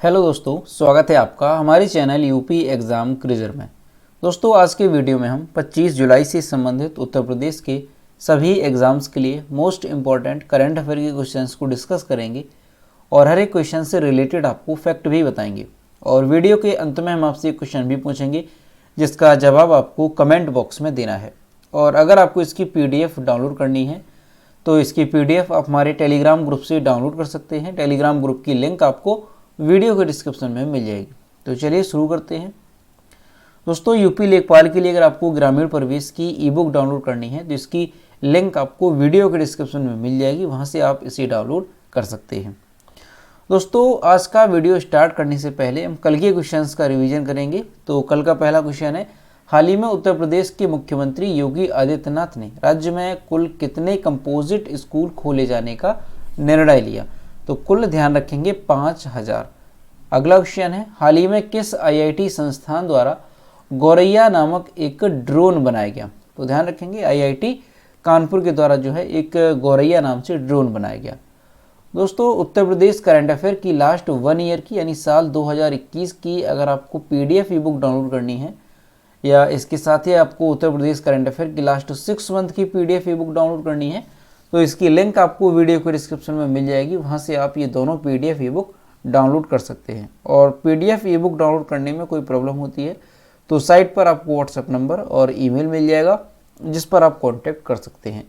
Hello दोस्तों, स्वागत है आपका हमारे चैनल यूपी एग्ज़ाम क्विज़र में। दोस्तों, आज के वीडियो में हम 25 जुलाई से संबंधित उत्तर प्रदेश के सभी एग्ज़ाम्स के लिए मोस्ट इम्पॉर्टेंट करंट अफेयर के क्वेश्चंस को डिस्कस करेंगे और हर एक क्वेश्चन से रिलेटेड आपको फैक्ट भी बताएंगे। और वीडियो के अंत में हम आपसे एक क्वेश्चन भी पूछेंगे जिसका जवाब आपको कमेंट बॉक्स में देना है। और अगर आपको इसकी PDF डाउनलोड करनी है तो इसकी PDF आप हमारे टेलीग्राम ग्रुप से डाउनलोड कर सकते हैं। टेलीग्राम ग्रुप की लिंक आपको वीडियो के डिस्क्रिप्शन में मिल जाएगी। तो चलिए शुरू करते हैं। दोस्तों, यूपी लेखपाल के लिए अगर आपको ग्रामीण प्रवेश की ई-बुक डाउनलोड करनी है तो इसकी लिंक आपको वीडियो के डिस्क्रिप्शन में मिल जाएगी, वहां से आप इसे डाउनलोड कर सकते हैं। दोस्तों, आज का वीडियो स्टार्ट करने से पहले हम कल के क्वेश्चंस का रिवीजन करेंगे। तो कल का पहला क्वेश्चन है, हाल ही में उत्तर प्रदेश के मुख्यमंत्री योगी आदित्यनाथ ने राज्य में कुल कितने कंपोजिट स्कूल खोले जाने का निर्णय लिया? तो कुल ध्यान रखेंगे 5000। अगला क्वेश्चन है, हाल ही में किस IIT संस्थान द्वारा गौरैया नामक एक ड्रोन बनाया गया? तो ध्यान रखेंगे IIT कानपुर के द्वारा जो है एक गौरैया नाम से ड्रोन बनाया गया। दोस्तों, उत्तर प्रदेश करंट अफेयर की लास्ट 1 ईयर की यानी साल 2021 की अगर आपको PDF ई-बुक डाउनलोड करनी है या इसके साथ ही आपको उत्तर प्रदेश करंट अफेयर की लास्ट 6 मंथ की PDF ई-बुक डाउनलोड करनी है तो इसकी लिंक आपको वीडियो के डिस्क्रिप्शन में मिल जाएगी, वहां से आप ये दोनों PDF ई-बुक डाउनलोड कर सकते हैं। और PDF ई-बुक डाउनलोड करने में कोई प्रॉब्लम होती है तो साइट पर आपको व्हाट्सएप नंबर और ईमेल मिल जाएगा जिस पर आप कॉन्टैक्ट कर सकते हैं।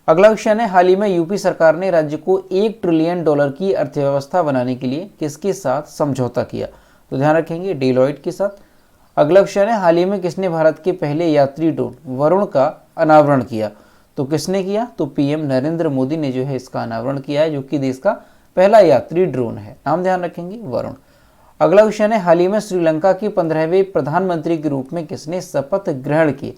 अगला क्वेश्चन है, हाल ही में यूपी सरकार ने राज्य को $1 ट्रिलियन की अर्थव्यवस्था बनाने के लिए किसके साथ समझौता किया? तो ध्यान रखेंगे डेलॉयट के साथ। अगला क्वेश्चन है, हाल ही में किसने भारत के पहले यात्री ड्रोन वरुण का अनावरण किया? तो किसने किया? तो PM नरेंद्र मोदी ने जो है इसका अनावरण किया है, जो कि देश का पहला यात्री ड्रोन है। नाम ध्यान रखेंगे वरुण। अगला क्वेश्चन है, हाल ही में श्रीलंका के 15वें प्रधानमंत्री के रूप में किसने शपथ ग्रहण की?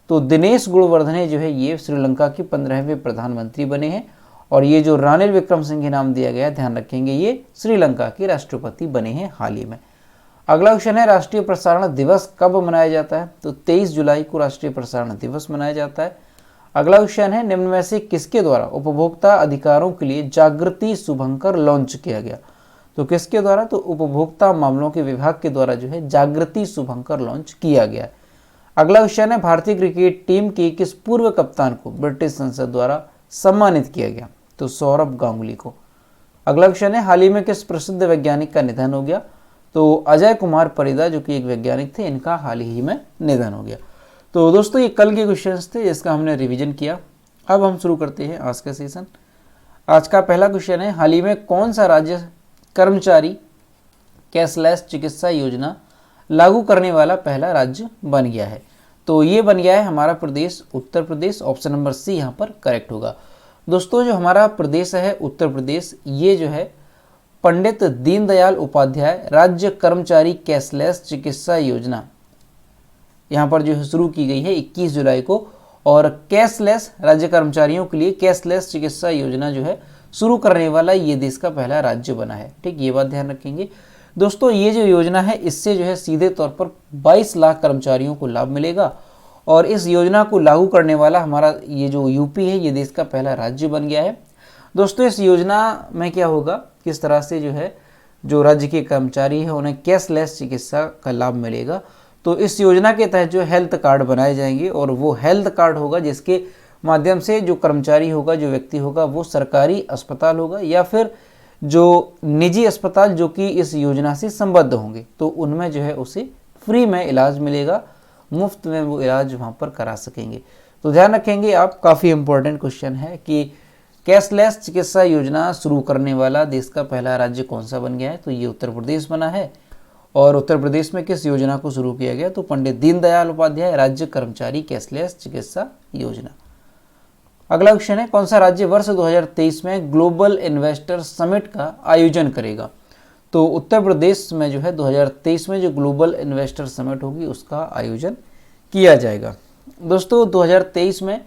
तो दिनेश गुणवर्धने जो है ये श्रीलंका के 15वें प्रधानमंत्री बने हैं। और ये जो रानिल विक्रमसिंघे नाम दिया गया, ध्यान रखेंगे ये श्रीलंका के राष्ट्रपति बने हैं हाल ही में। अगला क्वेश्चन है, राष्ट्रीय प्रसारण दिवस कब मनाया जाता है? तो 23 जुलाई को राष्ट्रीय प्रसारण दिवस मनाया जाता है। अगला क्वेश्चन है, निम्न में से किसके द्वारा उपभोक्ता अधिकारों के लिए जागृति शुभंकर लॉन्च किया गया? तो किसके द्वारा? तो उपभोक्ता मामलों के विभाग के द्वारा जो है जागृति शुभंकर लॉन्च किया गया है। अगला क्वेश्चन है, भारतीय क्रिकेट टीम के किस पूर्व कप्तान को ब्रिटिश संसद द्वारा सम्मानित किया गया? तो सौरभ गांगुली को। अगला क्वेश्चन है, हाल ही में किस प्रसिद्ध वैज्ञानिक का निधन हो गया? तो अजय कुमार परिदा जो कि एक वैज्ञानिक थे, इनका हाल ही में निधन हो गया। तो दोस्तों, ये कल के क्वेश्चंस थे जिसका हमने रिवीजन किया। अब हम शुरू करते हैं आज का सेशन। आज का पहला क्वेश्चन है, हाल ही में कौन सा राज्य कर्मचारी कैशलेस चिकित्सा योजना लागू करने वाला पहला राज्य बन गया है? तो ये बन गया है हमारा Pradesh Uttar Pradesh. Option number C यहाँ पर करेक्ट होगा। दोस्तों, जो हमारा प्रदेश है उत्तर प्रदेश, ये जो है पंडित दीनदयाल उपाध्याय राज्य कर्मचारी कैशलेस चिकित्सा योजना यहाँ पर जो है शुरू की गई है 21 जुलाई को। और कैशलेस राज्य कर्मचारियों के लिए कैशलेस चिकित्सा योजना जो है शुरू करने वाला ये देश का पहला राज्य बना है। ठीक, ये बात ध्यान रखेंगे। दोस्तों, ये जो योजना है इससे जो है सीधे तौर पर 22 लाख कर्मचारियों को लाभ मिलेगा। और इस योजना को लागू करने वाला हमारा ये जो यूपी है ये देश का पहला राज्य बन गया है। दोस्तों, इस योजना में क्या होगा, किस तरह से जो है जो राज्य के कर्मचारी है उन्हें कैशलेस चिकित्सा का लाभ मिलेगा? तो इस योजना के तहत जो हेल्थ कार्ड बनाए जाएंगे और वो हेल्थ कार्ड होगा जिसके माध्यम से जो कर्मचारी होगा, जो व्यक्ति होगा, वो सरकारी अस्पताल होगा या फिर जो निजी अस्पताल जो कि इस योजना से संबद्ध होंगे तो उनमें जो है उसे फ्री में इलाज मिलेगा, मुफ्त में वो इलाज वहाँ पर करा सकेंगे। तो ध्यान रखेंगे आप, काफ़ी इंपॉर्टेंट क्वेश्चन है कि कैशलेस चिकित्सा योजना शुरू करने वाला देश का पहला राज्य कौन सा बन गया है? तो ये उत्तर प्रदेश बना है। और उत्तर प्रदेश में किस योजना को शुरू किया गया? तो पंडित दीनदयाल उपाध्याय राज्य कर्मचारी कैशलेस चिकित्सा योजना। अगला क्वेश्चन है, कौन सा राज्य वर्ष 2023 में ग्लोबल इन्वेस्टर समिट का आयोजन करेगा? तो उत्तर प्रदेश में जो है 2023 में जो ग्लोबल इन्वेस्टर समिट होगी उसका आयोजन किया जाएगा। दोस्तों, 2023 में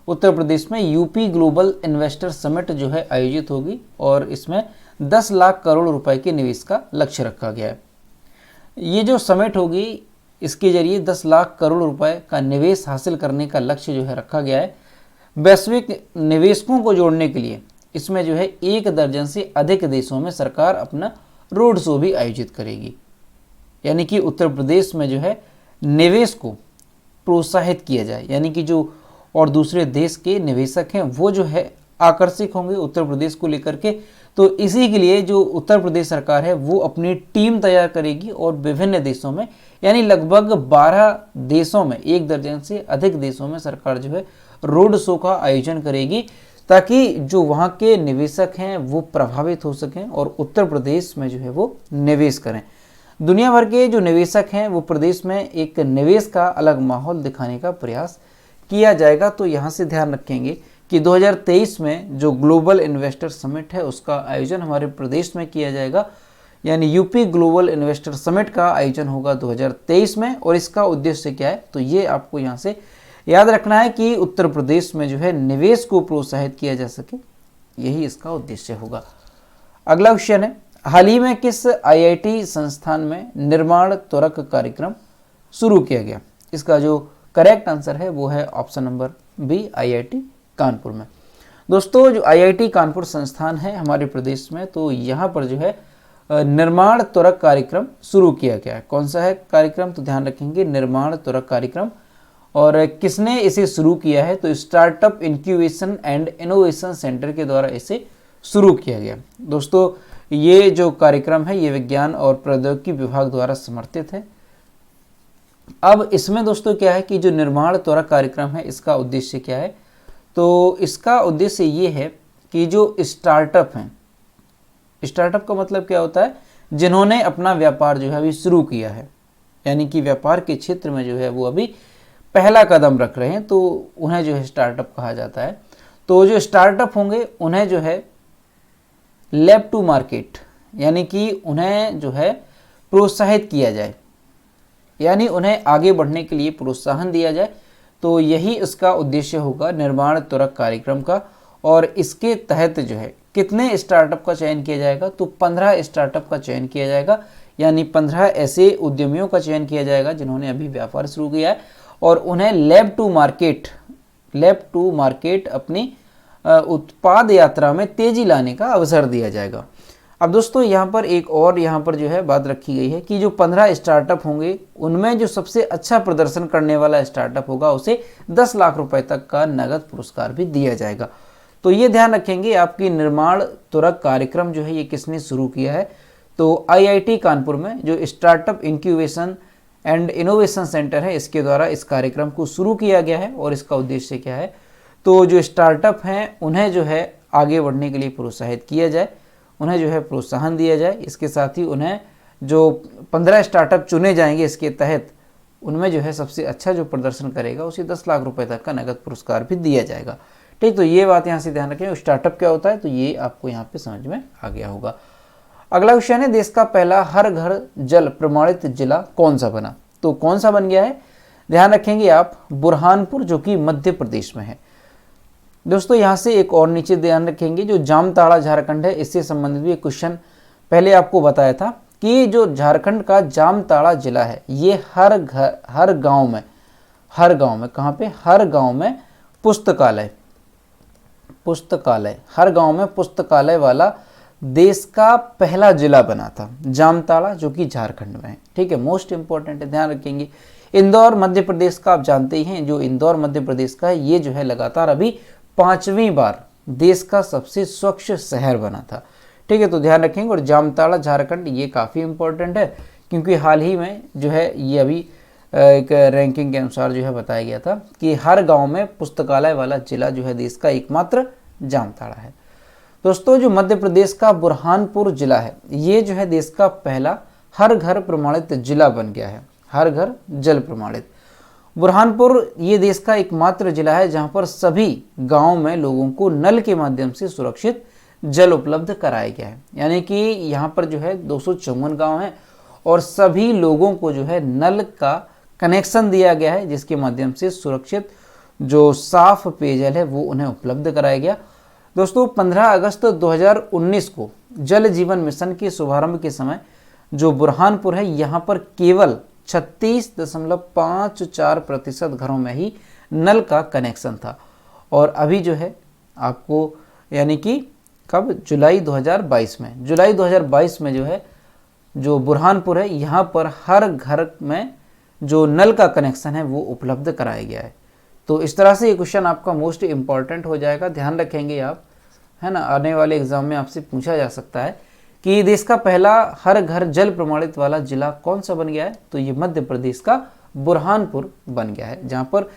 उत्तर प्रदेश में यूपी ग्लोबल इन्वेस्टर समिट जो है आयोजित होगी और इसमें 10 लाख करोड़ रुपए के निवेश का लक्ष्य रखा गया है। ये जो समिट होगी इसके जरिए 10 लाख करोड़ रुपए का निवेश हासिल करने का लक्ष्य जो है रखा गया है। वैश्विक निवेशकों को जोड़ने के लिए इसमें जो है 1 दर्जन से अधिक देशों में सरकार अपना रोड शो भी आयोजित करेगी। यानी कि उत्तर प्रदेश में जो है निवेश को प्रोत्साहित किया जाए, यानी कि जो और दूसरे देश के निवेशक हैं वो जो है आकर्षित होंगे उत्तर प्रदेश को लेकर के। तो इसी के लिए जो उत्तर प्रदेश सरकार है वो अपनी टीम तैयार करेगी और विभिन्न देशों में, यानी लगभग 12 देशों में, 1 दर्जन से अधिक देशों में सरकार जो है रोड शो का आयोजन करेगी, ताकि जो वहाँ के निवेशक हैं वो प्रभावित हो सकें और उत्तर प्रदेश में जो है वो निवेश करें। दुनिया भर के जो निवेशक हैं वो प्रदेश में एक निवेश का अलग माहौल दिखाने का प्रयास किया जाएगा। तो यहाँ से ध्यान रखेंगे कि 2023 में जो ग्लोबल इन्वेस्टर समिट है उसका आयोजन हमारे प्रदेश में किया जाएगा, यानी यूपी ग्लोबल इन्वेस्टर समिट का आयोजन होगा 2023 में। और इसका उद्देश्य क्या है, तो ये आपको यहाँ से याद रखना है कि उत्तर प्रदेश में जो है निवेश को प्रोत्साहित किया जा सके, यही इसका उद्देश्य होगा। अगला क्वेश्चन है, हाल ही में किस आईआईटी संस्थान में निर्माण त्वरक कार्यक्रम शुरू किया गया? इसका जो करेक्ट आंसर है वो है option number B, IIT Kanpur में। दोस्तों जो आईआईटी कानपुर संस्थान है हमारे प्रदेश में, तो यहाँ पर जो है निर्माण त्वरक कार्यक्रम शुरू किया गया है। कौन सा है कार्यक्रम, तो ध्यान रखेंगे निर्माण त्वरक कार्यक्रम। और किसने इसे शुरू किया है, तो startup incubation and innovation centre के द्वारा इसे शुरू किया गया। दोस्तों ये जो कार्यक्रम है ये विज्ञान और प्रौद्योगिकी विभाग द्वारा समर्थित है। अब इसमें दोस्तों क्या है कि जो निर्माण त्वरक कार्यक्रम है इसका उद्देश्य क्या है, तो इसका उद्देश्य ये है कि जो स्टार्टअप हैं, स्टार्टअप का मतलब क्या होता है, जिन्होंने अपना व्यापार जो है अभी शुरू किया है, यानी कि व्यापार के क्षेत्र में जो है वो अभी पहला कदम रख रहे हैं, तो उन्हें जो है स्टार्टअप कहा जाता है। तो जो स्टार्टअप होंगे उन्हें जो है लैब टू मार्केट, यानी कि उन्हें जो है प्रोत्साहित किया जाए, यानी उन्हें आगे बढ़ने के लिए प्रोत्साहन दिया जाए। तो यही इसका उद्देश्य होगा निर्माण त्वरक कार्यक्रम का। और इसके तहत जो है कितने स्टार्टअप का चयन किया जाएगा, तो 15 स्टार्टअप का चयन किया जाएगा, यानी 15 ऐसे उद्यमियों का चयन किया जाएगा जिन्होंने अभी व्यापार शुरू किया है और उन्हें लैब टू मार्केट अपनी उत्पाद यात्रा में तेजी लाने का अवसर दिया जाएगा। अब दोस्तों यहाँ पर एक और यहाँ पर जो है बात रखी गई है कि जो 15 स्टार्टअप होंगे उनमें जो सबसे अच्छा प्रदर्शन करने वाला स्टार्टअप होगा उसे 10 लाख रुपए तक का नगद पुरस्कार भी दिया जाएगा। तो ये ध्यान रखेंगे, आपकी निर्माण त्वरक कार्यक्रम जो है ये किसने शुरू किया है, तो आईआईटी कानपुर में जो startup incubation and innovation centre है इसके द्वारा इस कार्यक्रम को शुरू किया गया है। और इसका उद्देश्य क्या है, तो जो स्टार्टअप हैं उन्हें जो है आगे बढ़ने के लिए प्रोत्साहित किया जाए, उन्हें जो है प्रोत्साहन दिया जाए। इसके साथ ही उन्हें जो 15 स्टार्टअप चुने जाएंगे इसके तहत, उनमें जो है सबसे अच्छा जो प्रदर्शन करेगा उसे 10 लाख रुपए तक का नगद पुरस्कार भी दिया जाएगा। ठीक, तो ये बात यहाँ से ध्यान रखें। स्टार्टअप क्या होता है, तो ये आपको यहाँ पे समझ में आ गया होगा। अगला क्वेश्चन है, देश का पहला हर घर जल प्रमाणित जिला कौन सा बना? तो कौन सा बन गया है, ध्यान रखेंगे आप, बुरहानपुर, जो कि मध्य प्रदेश में है। दोस्तों यहाँ से एक और नीचे ध्यान रखेंगे, जो जामताड़ा झारखंड है, इससे संबंधित भी एक क्वेश्चन पहले आपको बताया था कि जो झारखंड का जामताड़ा जिला है ये हर गांव में कहाँ पे, हर गांव में पुस्तकालय, हर गांव में पुस्तकालय वाला देश का पहला जिला बना था जामताड़ा, जो कि झारखंड में है। ठीक है, मोस्ट इंपॉर्टेंट है, ध्यान रखेंगे। इंदौर मध्य प्रदेश का आप जानते ही हैं, जो इंदौर मध्य प्रदेश का है ये जो है लगातार अभी 5वीं बार देश का सबसे स्वच्छ शहर बना था। ठीक है, तो ध्यान रखेंगे। और जामताड़ा झारखंड ये काफ़ी इंपॉर्टेंट है, क्योंकि हाल ही में जो है ये अभी एक रैंकिंग के अनुसार जो है बताया गया था कि हर गांव में पुस्तकालय वाला जिला जो है देश का एकमात्र जामताड़ा है। दोस्तों जो मध्य प्रदेश का बुरहानपुर जिला है ये जो है देश का पहला हर घर प्रमाणित जिला बन गया है, हर घर जल प्रमाणित। बुरहानपुर ये देश का एकमात्र जिला है जहां पर सभी गांव में लोगों को नल के माध्यम से सुरक्षित जल उपलब्ध कराया गया है। यानी कि यहां पर जो है 254 गांव हैं और सभी लोगों को जो है नल का कनेक्शन दिया गया है, जिसके माध्यम से सुरक्षित जो साफ पेयजल है वो उन्हें उपलब्ध कराया गया। दोस्तों 15 अगस्त 2019 को जल जीवन मिशन के शुभारंभ के समय जो बुरहानपुर है यहाँ पर केवल 36.54% घरों में ही नल का कनेक्शन था। और अभी जो है आपको यानी कि कब, जुलाई 2022 में जो है जो बुरहानपुर है, यहाँ पर हर घर में जो नल का कनेक्शन है वो उपलब्ध कराया गया है। तो इस तरह से ये क्वेश्चन आपका मोस्ट इम्पॉर्टेंट हो जाएगा, ध्यान रखेंगे आप, है ना। आने वाले एग्जाम में आपसे पूछा जा सकता है कि देश का पहला हर घर जल प्रमाणित वाला जिला कौन सा बन गया है, तो ये मध्य प्रदेश का बुरहानपुर बन गया है, जहाँ पर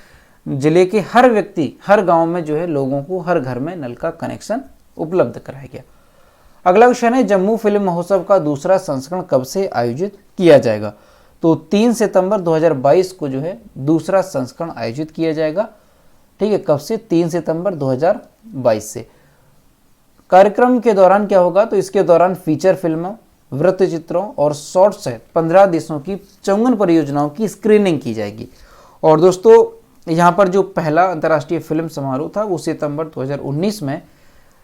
जिले के हर व्यक्ति, हर गांव में जो है लोगों को हर घर में नल का कनेक्शन उपलब्ध कराया गया। अगला क्वेश्चन है, जम्मू फिल्म महोत्सव का दूसरा संस्करण कब से आयोजित किया जाएगा, तो 3 सितंबर 2022 को जो है दूसरा संस्करण आयोजित किया जाएगा। ठीक है, कब से? 3 सितंबर 2022 से। कार्यक्रम के दौरान क्या होगा, तो इसके दौरान फीचर फिल्मों, वृत्त चित्रों और शॉर्ट सहित 15 देशों की 54 परियोजनाओं की स्क्रीनिंग की जाएगी। और दोस्तों यहाँ पर जो पहला अंतर्राष्ट्रीय फिल्म समारोह था वो सितंबर 2019 में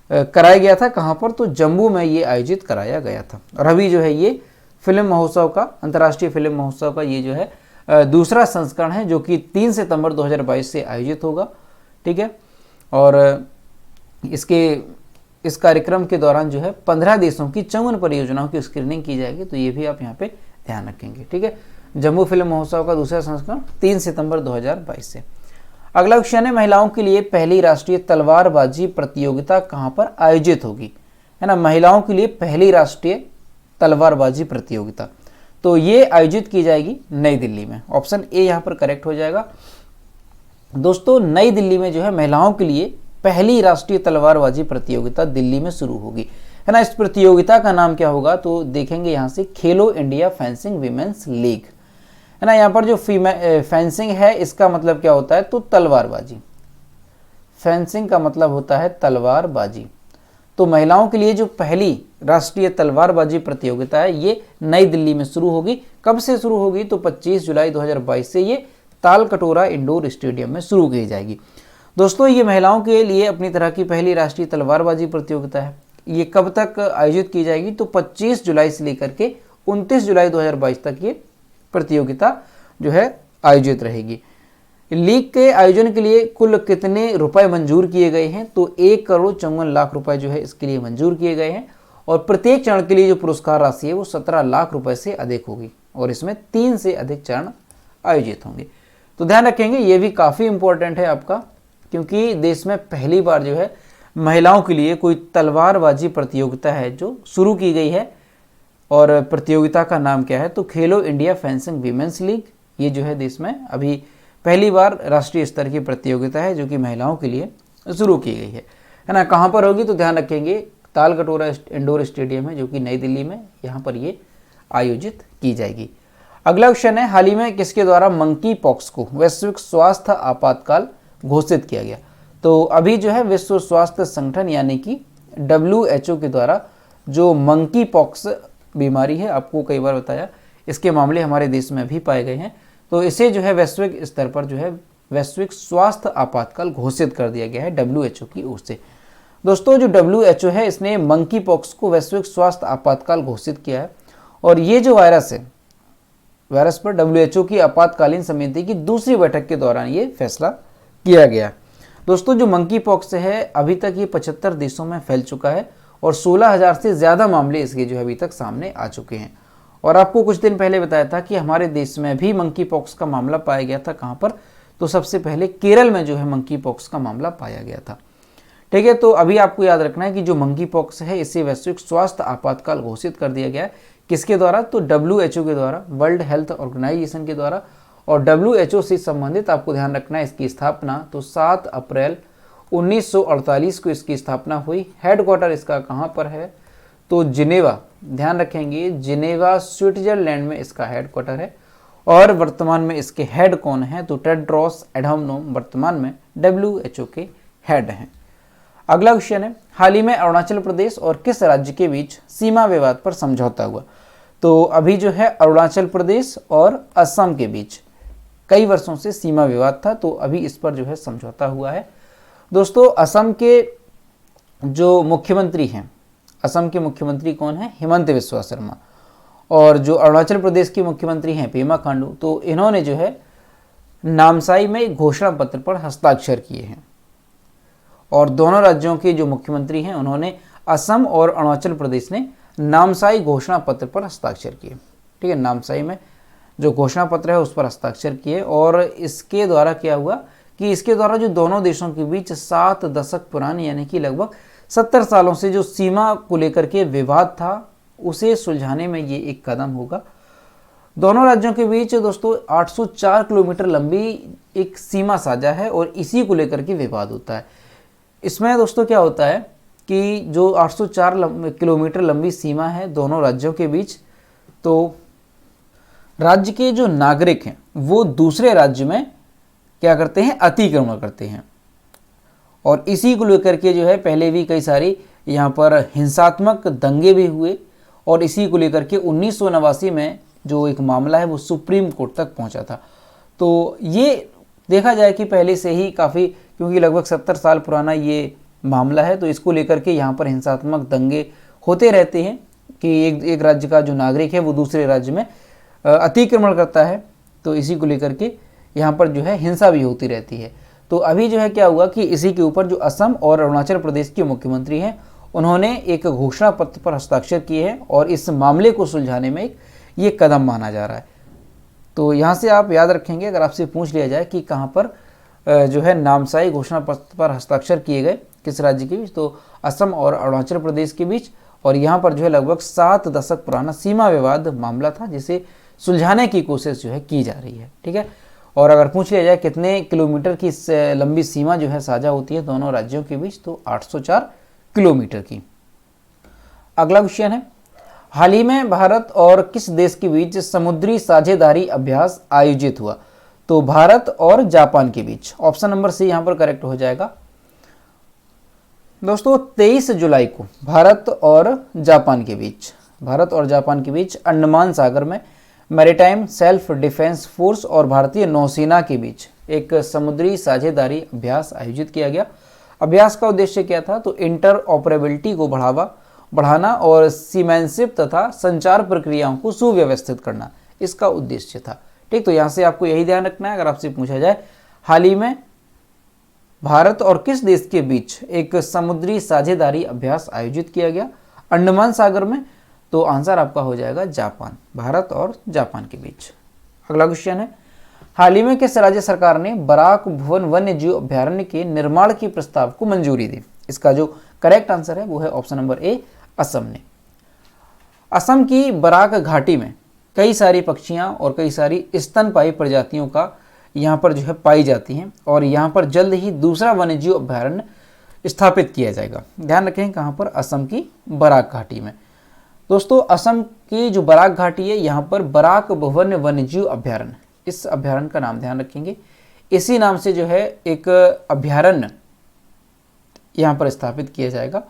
कराया गया था। कहाँ पर? तो जम्मू में ये आयोजित कराया गया था। और अभी जो है ये फिल्म महोत्सव का, अंतर्राष्ट्रीय फिल्म महोत्सव का ये जो है दूसरा संस्करण है, जो कि 3 सितंबर 2022 से आयोजित होगा। ठीक है, और इस कार्यक्रम के दौरान जो है 15 देशों की 54 परियोजनाओं की स्क्रीनिंग की जाएगी। तो ये भी आप यहाँ पे ध्यान रखेंगे। ठीक है, जम्मू फिल्म महोत्सव का दूसरा संस्करण 3 सितंबर 2022 से। अगला क्वेश्चन है, महिलाओं के लिए पहली राष्ट्रीय तलवारबाजी प्रतियोगिता कहाँ पर आयोजित होगी, है ना। महिलाओं के लिए पहली राष्ट्रीय तलवारबाजी प्रतियोगिता, तो ये आयोजित की जाएगी नई दिल्ली में। ऑप्शन ए यहाँ पर करेक्ट हो जाएगा। दोस्तों नई दिल्ली में जो है महिलाओं के लिए पहली राष्ट्रीय तलवारबाजी प्रतियोगिता दिल्ली में शुरू होगी, है ना। इस प्रतियोगिता का नाम क्या होगा, तो देखेंगे यहाँ से, खेलो इंडिया फेंसिंग वीमेंस लीग, है ना। यहाँ पर जो फेंसिंग है इसका मतलब क्या होता है, तो तलवारबाजी। फेंसिंग का मतलब होता है तलवारबाजी। तो महिलाओं के लिए जो पहली राष्ट्रीय तलवारबाजी प्रतियोगिता है ये नई दिल्ली में शुरू होगी। कब से शुरू होगी, तो 25 जुलाई 2022 से ये तालकटोरा इंडोर स्टेडियम में शुरू की जाएगी। दोस्तों ये महिलाओं के लिए अपनी तरह की पहली राष्ट्रीय तलवारबाजी प्रतियोगिता है। ये कब तक आयोजित की जाएगी, तो 25 जुलाई से लेकर के 29 जुलाई 2022 तक ये प्रतियोगिता जो है आयोजित रहेगी। लीग के आयोजन के लिए कुल कितने रुपए मंजूर किए गए हैं, तो 1,54,00,000 रुपए जो है इसके लिए मंजूर किए गए हैं। और प्रत्येक चरण के लिए जो पुरस्कार राशि है वो 17 लाख रुपए से अधिक होगी, और इसमें 3 से अधिक चरण आयोजित होंगे। तो ध्यान रखेंगे, ये भी काफ़ी इंपॉर्टेंट है आपका, क्योंकि देश में पहली बार जो है महिलाओं के लिए कोई तलवारबाजी प्रतियोगिता है जो शुरू की गई है। और प्रतियोगिता का नाम क्या है, तो खेलो इंडिया फेंसिंग वीमेंस लीग। ये जो है देश में अभी पहली बार राष्ट्रीय स्तर की प्रतियोगिता है जो कि महिलाओं के लिए शुरू की गई है ना। कहाँ पर होगी, तो ध्यान रखेंगे, तालकटोरा इंडोर स्टेडियम है जो कि नई दिल्ली में, यहाँ पर ये आयोजित की जाएगी। अगला क्वेश्चन है, हाल ही में किसके द्वारा मंकी पॉक्स को वैश्विक स्वास्थ्य आपातकाल घोषित किया गया, तो अभी जो है विश्व स्वास्थ्य संगठन यानी कि WHO के द्वारा जो मंकी पॉक्स बीमारी है, आपको कई बार बताया, इसके मामले हमारे देश में भी पाए गए हैं, तो इसे जो है वैश्विक स्तर पर जो है वैश्विक स्वास्थ्य आपातकाल घोषित कर दिया गया है WHO की ओर से। दोस्तों जो WHO है इसने मंकी पॉक्स को वैश्विक स्वास्थ्य आपातकाल घोषित किया है। और ये जो वायरस है, वायरस पर WHO की आपातकालीन समिति की दूसरी बैठक के दौरान ये फैसला किया गया। दोस्तों जो मंकी पॉक्स है अभी तक ये 75 देशों में फैल चुका है और 16,000 से ज़्यादा मामले इसके जो है अभी तक सामने आ चुके हैं। और आपको कुछ दिन पहले बताया था कि हमारे देश में भी मंकी पॉक्स का मामला पाया गया था। कहाँ पर, तो सबसे पहले केरल में जो है मंकी पॉक्स का मामला पाया गया था। ठीक है, तो अभी आपको याद रखना है कि जो मंकी पॉक्स है इसे वैश्विक स्वास्थ्य आपातकाल घोषित कर दिया गया है। किसके द्वारा, तो WHO के द्वारा, वर्ल्ड हेल्थ ऑर्गेनाइजेशन के द्वारा। और WHO से संबंधित आपको ध्यान रखना है, इसकी स्थापना तो 7 अप्रैल 1948 को इसकी स्थापना हुई। हेडक्वार्टर इसका कहाँ पर है, तो जिनेवा, ध्यान रखेंगे, जिनेवा स्विट्जरलैंड में इसका हेडक्वार्टर है। और वर्तमान में इसके हेड कौन है, तो टेड्रोस एडहानोम वर्तमान में WHO के हेड हैं। अगला क्वेश्चन है, हाल ही में अरुणाचल प्रदेश और किस राज्य के बीच सीमा विवाद पर समझौता हुआ, तो अभी जो है अरुणाचल प्रदेश और असम के बीच कई वर्षों से सीमा विवाद था, तो अभी इस पर जो है समझौता हुआ है। दोस्तों असम के जो मुख्यमंत्री हैं, असम के मुख्यमंत्री कौन है, हिमंत बिस्वा शर्मा। और जो अरुणाचल प्रदेश के मुख्यमंत्री हैं पेमा खांडू, तो इन्होंने जो है नामसाई में घोषणा पत्र पर हस्ताक्षर किए हैं। और दोनों राज्यों के जो मुख्यमंत्री हैं उन्होंने असम और अरुणाचल प्रदेश ने नामसाई घोषणा पत्र पर हस्ताक्षर किए। ठीक है, नामसाई में जो घोषणा पत्र है उस पर हस्ताक्षर किए। और इसके द्वारा क्या हुआ कि इसके द्वारा जो दोनों देशों के बीच 7 दशक पुरानी यानी कि लगभग 70 सालों से जो सीमा को लेकर के विवाद था उसे सुलझाने में ये एक कदम होगा। दोनों राज्यों के बीच दोस्तों 804 किलोमीटर लंबी एक सीमा साझा है और इसी को लेकर के विवाद होता है। इसमें दोस्तों क्या होता है कि जो 804 किलोमीटर लंबी सीमा है दोनों राज्यों के बीच, तो राज्य के जो नागरिक हैं वो दूसरे राज्य में क्या करते हैं, अतिक्रमण करते हैं। और इसी को लेकर के जो है पहले भी कई सारी यहाँ पर हिंसात्मक दंगे भी हुए और इसी को लेकर के 1989 में जो एक मामला है वो सुप्रीम कोर्ट तक पहुँचा था। तो ये देखा जाए कि पहले से ही काफ़ी, क्योंकि लगभग 70 साल पुराना ये मामला है, तो इसको लेकर के यहाँ पर हिंसात्मक दंगे होते रहते हैं कि एक राज्य का जो नागरिक है वो दूसरे राज्य में अतिक्रमण करता है। तो इसी को लेकर के यहाँ पर जो है हिंसा भी होती रहती है। तो अभी जो है क्या हुआ कि इसी के ऊपर जो असम और अरुणाचल प्रदेश के मुख्यमंत्री हैं उन्होंने एक घोषणा पत्र पर हस्ताक्षर किए हैं और इस मामले को सुलझाने में ये कदम माना जा रहा है। तो यहाँ से आप याद रखेंगे, अगर आपसे पूछ लिया जाए कि कहाँ पर जो है नामसाई घोषणा पत्र पर हस्ताक्षर किए गए, किस राज्य के बीच, तो असम और अरुणाचल प्रदेश के बीच। और यहाँ पर जो है लगभग 7 दशक पुराना सीमा विवाद मामला था जिसे सुलझाने की कोशिश जो है की जा रही है। ठीक है, और अगर पूछ लिया जाए कितने किलोमीटर की लंबी सीमा जो है साझा होती है दोनों राज्यों के बीच, तो 804 किलोमीटर की। अगला क्वेश्चन है, हाल ही में भारत और किस देश के बीच समुद्री साझेदारी अभ्यास आयोजित हुआ? तो भारत और जापान के बीच। ऑप्शन नंबर सी यहाँ पर करेक्ट हो जाएगा। दोस्तों 23 जुलाई को भारत और जापान के बीच अंडमान सागर में मैरीटाइम सेल्फ डिफेंस फोर्स और भारतीय नौसेना के बीच एक समुद्री साझेदारी अभ्यास आयोजित किया गया। अभ्यास का उद्देश्य क्या था? तो इंटर ऑपरेबिलिटी को बढ़ाना और सीमैनशिप तथा संचार प्रक्रियाओं को सुव्यवस्थित करना, इसका उद्देश्य था। ठीक, तो यहाँ से आपको यही ध्यान रखना है, अगर आपसे पूछा जाए हाल ही में भारत और किस देश के बीच एक समुद्री साझेदारी अभ्यास आयोजित किया गया अंडमान सागर में, तो आंसर आपका हो जाएगा जापान, भारत और जापान के बीच। अगला क्वेश्चन है, हाल ही में किस राज्य सरकार ने बराक भवन वन्य जीव अभयारण्य के निर्माण के प्रस्ताव को मंजूरी दी? इसका जो करेक्ट आंसर है वो है ऑप्शन नंबर ए, असम ने। असम की बराक घाटी में कई सारी पक्षियां और कई सारी स्तनपायी प्रजातियों का यहाँ पर जो है पाई जाती हैं और यहाँ पर जल्द ही दूसरा वन्यजीव अभयारण्य स्थापित किया जाएगा। ध्यान रखें कहाँ पर? असम की बराक घाटी में। दोस्तों असम की जो बराक घाटी है यहाँ पर बराक भवन वन्यजीव अभयारण्य, इस अभयारण्य का नाम ध्यान रखेंगे, इसी नाम से जो है एक अभयारण्य यहाँ पर स्थापित किया जाएगा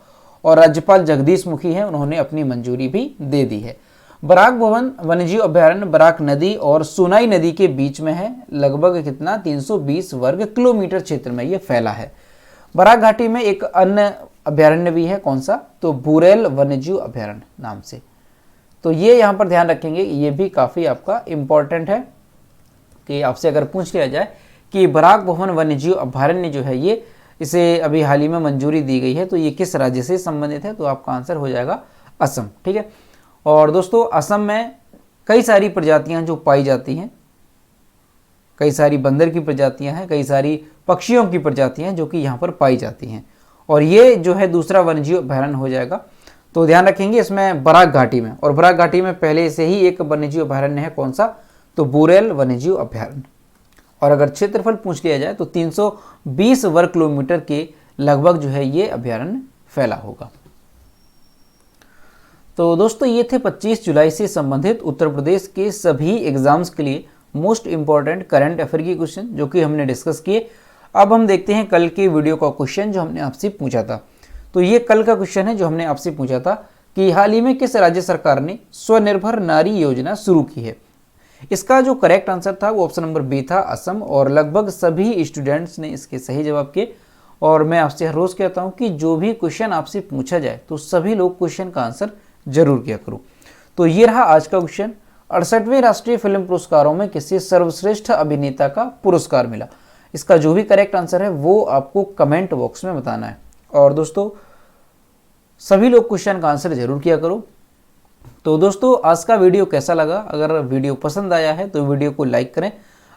और राज्यपाल जगदीश मुखी हैं, उन्होंने अपनी मंजूरी भी दे दी है। बराक भवन वन्यजीव अभयारण्य बराक नदी और सोनाई नदी के बीच में है। लगभग कितना? 320 वर्ग किलोमीटर क्षेत्र में ये फैला है। बराक घाटी में एक अन्य अभयारण्य भी है, कौन सा? तो बुरेल वन्यजीव अभयारण्य नाम से। तो ये यहाँ पर ध्यान रखेंगे, ये भी काफ़ी आपका इम्पॉर्टेंट है कि आपसे अगर पूछ लिया जाए कि बराक भवन वन्यजीव अभयारण्य जो है ये, इसे अभी हाल ही में मंजूरी दी गई है, तो ये किस राज्य से संबंधित है? तो आपका आंसर हो जाएगा असम। ठीक है, और दोस्तों असम में कई सारी प्रजातियां जो पाई जाती हैं, कई सारी बंदर की प्रजातियां हैं, कई सारी पक्षियों की प्रजातियां हैं जो कि यहाँ पर पाई जाती हैं और ये जो है दूसरा वन्यजीव अभयारण्य हो जाएगा। तो ध्यान रखेंगे इसमें बराक घाटी में, और बराक घाटी में पहले से ही एक वन्यजीव अभयारण्य है, कौन सा? तो बुरेल वन्यजीव अभयारण्य। और अगर क्षेत्रफल पूछ लिया जाए तो 320 वर्ग किलोमीटर के लगभग जो है ये अभयारण्य फैला होगा। तो दोस्तों ये थे 25 जुलाई से संबंधित उत्तर प्रदेश के सभी एग्जाम्स के लिए मोस्ट इंपॉर्टेंट करंट अफेयर की क्वेश्चन जो कि हमने डिस्कस किए। अब हम देखते हैं कल के वीडियो का क्वेश्चन जो हमने आपसे पूछा था। तो ये कल का क्वेश्चन है जो हमने आपसे पूछा था कि हाल ही में किस राज्य सरकार ने स्वनिर्भर नारी योजना शुरू की है? इसका जो करेक्ट आंसर था वो ऑप्शन नंबर बी था, असम। और लगभग सभी स्टूडेंट्स ने इसके सही जवाब किए। और मैं आपसे हर रोज़ कहता हूँ कि जो भी क्वेश्चन आपसे पूछा जाए तो सभी लोग क्वेश्चन का आंसर जरूर किया करो। तो ये रहा आज का क्वेश्चन। 68वें राष्ट्रीय फिल्म पुरस्कारों में किसे सर्वश्रेष्ठ अभिनेता का पुरस्कार मिला? इसका जो भी करेक्ट आंसर है वो आपको कमेंट बॉक्स में बताना है। और दोस्तों सभी लोग क्वेश्चन का आंसर जरूर किया करो। तो दोस्तों आज का वीडियो कैसा लगा? अगर वीडियो पसंद आया है तो वीडियो को लाइक करें,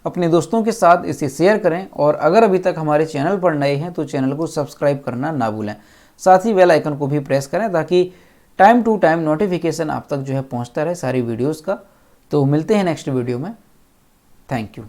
अपने दोस्तों के साथ इसे शेयर करें और अगर अभी तक हमारे चैनल पर नए हैं तो चैनल को सब्सक्राइब करना ना भूलें। साथ ही बेल आइकन को भी प्रेस करें ताकि टाइम टू टाइम नोटिफिकेशन आप तक जो है पहुंचता रहे सारी वीडियोस का। तो मिलते हैं नेक्स्ट वीडियो में। Thank you.